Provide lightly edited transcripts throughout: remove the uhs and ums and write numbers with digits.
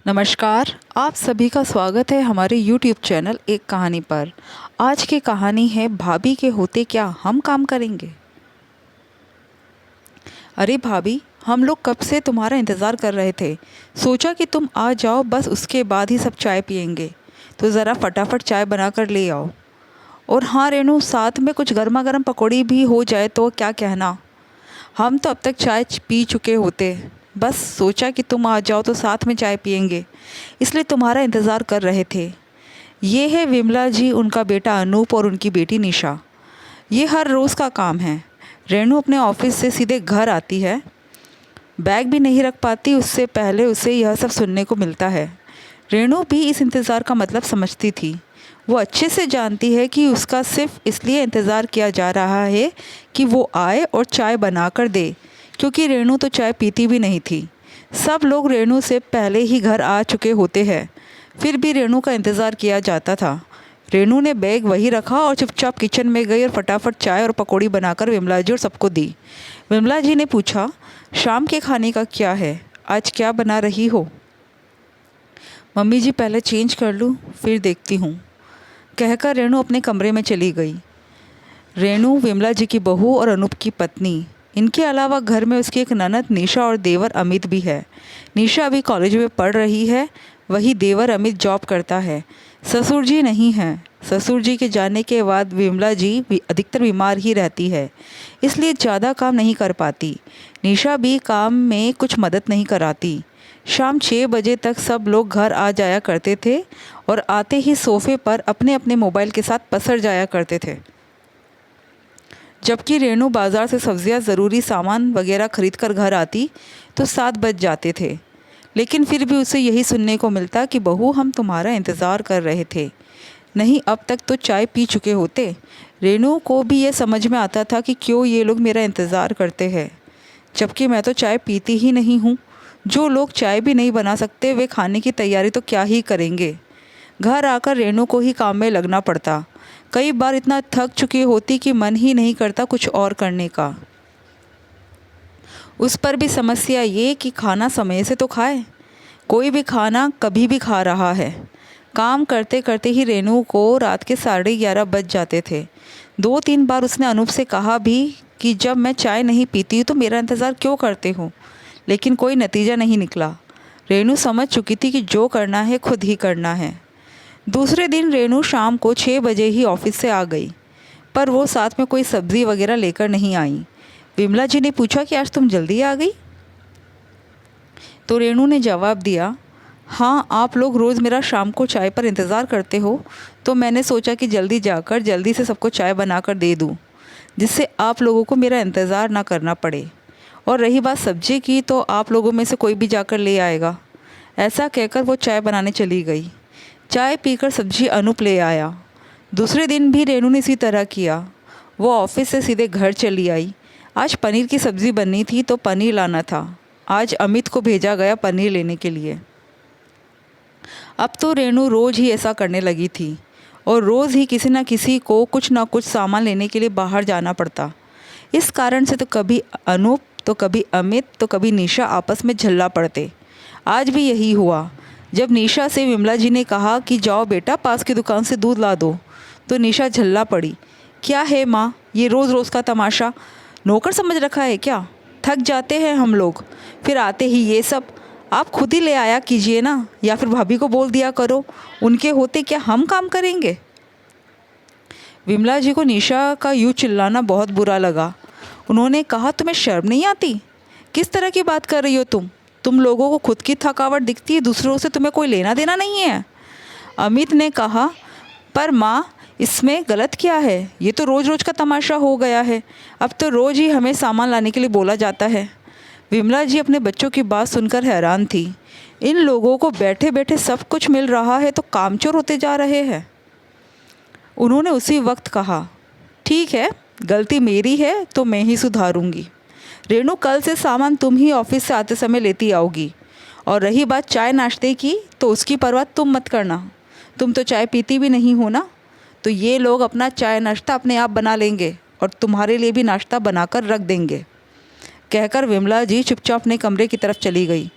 नमस्कार। आप सभी का स्वागत है हमारे YouTube चैनल एक कहानी पर। आज की कहानी है भाभी के होते क्या हम काम करेंगे। अरे भाभी, हम लोग कब से तुम्हारा इंतज़ार कर रहे थे। सोचा कि तुम आ जाओ, बस उसके बाद ही सब चाय पियेंगे। तो ज़रा फटाफट चाय बना कर ले आओ। और हाँ रेणु, साथ में कुछ गर्मा गर्म पकौड़ी भी हो जाए तो क्या कहना। हम तो अब तक चाय पी चुके होते, बस सोचा कि तुम आ जाओ तो साथ में चाय पियेंगे, इसलिए तुम्हारा इंतज़ार कर रहे थे। ये है विमला जी, उनका बेटा अनूप और उनकी बेटी निशा। ये हर रोज़ का काम है। रेणु अपने ऑफिस से सीधे घर आती है, बैग भी नहीं रख पाती उससे पहले उसे यह सब सुनने को मिलता है। रेणु भी इस इंतज़ार का मतलब समझती थी। वो अच्छे से जानती है कि उसका सिर्फ इसलिए इंतज़ार किया जा रहा है कि वो आए और चाय बना कर दे, क्योंकि रेणु तो चाय पीती भी नहीं थी। सब लोग रेणु से पहले ही घर आ चुके होते हैं, फिर भी रेणु का इंतज़ार किया जाता था। रेणु ने बैग वहीं रखा और चुपचाप किचन में गई और फटाफट चाय और पकौड़ी बनाकर विमला जी और सबको दी। विमला जी ने पूछा, शाम के खाने का क्या है, आज क्या बना रही हो। मम्मी जी, पहले चेंज कर लूँ फिर देखती हूँ, कहकर रेणु अपने कमरे में चली गई। रेणु विमला जी की बहू और अनूप की पत्नी। इनके अलावा घर में उसकी एक ननद निशा और देवर अमित भी है। निशा अभी कॉलेज में पढ़ रही है, वही देवर अमित जॉब करता है। ससुर जी नहीं हैं। ससुर जी के जाने के बाद विमला जी भी अधिकतर बीमार ही रहती है, इसलिए ज़्यादा काम नहीं कर पाती। निशा भी काम में कुछ मदद नहीं कराती। शाम 6 बजे तक सब लोग घर आ जाया करते थे और आते ही सोफे पर अपने अपने मोबाइल के साथ पसर जाया करते थे। जबकि रेणु बाज़ार से सब्जियां, ज़रूरी सामान वगैरह खरीद कर घर आती तो 7 बज जाते थे, लेकिन फिर भी उसे यही सुनने को मिलता कि बहू, हम तुम्हारा इंतज़ार कर रहे थे, नहीं अब तक तो चाय पी चुके होते। रेणु को भी ये समझ में आता था कि क्यों ये लोग मेरा इंतज़ार करते हैं, जबकि मैं तो चाय पीती ही नहीं हूँ। जो लोग चाय भी नहीं बना सकते वे खाने की तैयारी तो क्या ही करेंगे। घर आकर रेणु को ही काम में लगना पड़ता। कई बार इतना थक चुकी होती कि मन ही नहीं करता कुछ और करने का। उस पर भी समस्या ये कि खाना समय से तो खाए, कोई भी खाना कभी भी खा रहा है। काम करते करते ही रेणु को रात के 11:30 बज जाते थे। 2-3 बार उसने अनूप से कहा भी कि जब मैं चाय नहीं पीती तो मेरा इंतज़ार क्यों करते हो, लेकिन कोई नतीजा नहीं निकला। रेणु समझ चुकी थी कि जो करना है खुद ही करना है। दूसरे दिन रेणु शाम को 6 बजे ही ऑफिस से आ गई, पर वो साथ में कोई सब्ज़ी वगैरह लेकर नहीं आई। विमला जी ने पूछा कि आज तुम जल्दी आ गई। तो रेणु ने जवाब दिया, हाँ, आप लोग रोज़ मेरा शाम को चाय पर इंतज़ार करते हो, तो मैंने सोचा कि जल्दी जाकर जल्दी से सबको चाय बनाकर दे दूँ, जिससे आप लोगों को मेरा इंतज़ार ना करना पड़े। और रही बात सब्ज़ी की, तो आप लोगों में से कोई भी जाकर ले आएगा। ऐसा कहकर वो चाय बनाने चली गई। चाय पीकर सब्जी अनूप ले आया। दूसरे दिन भी रेणु ने इसी तरह किया। वो ऑफिस से सीधे घर चली आई। आज पनीर की सब्ज़ी बननी थी तो पनीर लाना था। आज अमित को भेजा गया पनीर लेने के लिए। अब तो रेणु रोज़ ही ऐसा करने लगी थी और रोज़ ही किसी न किसी को कुछ ना कुछ सामान लेने के लिए बाहर जाना पड़ता। इस कारण से तो कभी अनूप तो कभी अमित तो कभी निशा आपस में झल्ला पड़ते। आज भी यही हुआ। जब निशा से विमला जी ने कहा कि जाओ बेटा, पास की दुकान से दूध ला दो, तो निशा झल्ला पड़ी। क्या है माँ, ये रोज़ रोज़ का तमाशा, नौकर समझ रखा है क्या। थक जाते हैं हम लोग, फिर आते ही ये सब। आप खुद ही ले आया कीजिए ना, या फिर भाभी को बोल दिया करो, उनके होते क्या हम काम करेंगे। विमला जी को निशा का यूँ चिल्लाना बहुत बुरा लगा। उन्होंने कहा, तुम्हें शर्म नहीं आती, किस तरह की बात कर रही हो तुम लोगों को खुद की थकावट दिखती है, दूसरों से तुम्हें कोई लेना देना नहीं है। अमित ने कहा, पर माँ, इसमें गलत क्या है, ये तो रोज़ रोज़ का तमाशा हो गया है, अब तो रोज़ ही हमें सामान लाने के लिए बोला जाता है। विमला जी अपने बच्चों की बात सुनकर हैरान थी। इन लोगों को बैठे बैठे सब कुछ मिल रहा है तो कामचोर होते जा रहे हैं। उन्होंने उसी वक्त कहा, ठीक है, गलती मेरी है तो मैं ही सुधारूंगी। रेणु, कल से सामान तुम ही ऑफिस से आते समय लेती आओगी। और रही बात चाय नाश्ते की, तो उसकी परवाह तुम मत करना, तुम तो चाय पीती भी नहीं हो ना, तो ये लोग अपना चाय नाश्ता अपने आप बना लेंगे और तुम्हारे लिए भी नाश्ता बनाकर रख देंगे। कहकर विमला जी चुपचाप अपने कमरे की तरफ चली गई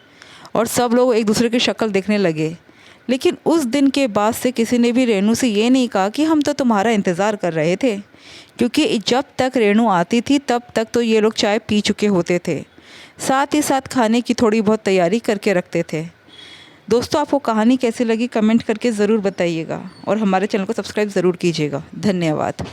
और सब लोग एक दूसरे की शक्ल देखने लगे। लेकिन उस दिन के बाद से किसी ने भी रेणु से ये नहीं कहा कि हम तो तुम्हारा इंतज़ार कर रहे थे, क्योंकि जब तक रेणु आती थी तब तक तो ये लोग चाय पी चुके होते थे। साथ ही साथ खाने की थोड़ी बहुत तैयारी करके रखते थे। दोस्तों, आपको कहानी कैसी लगी कमेंट करके ज़रूर बताइएगा और हमारे चैनल को सब्सक्राइब ज़रूर कीजिएगा। धन्यवाद।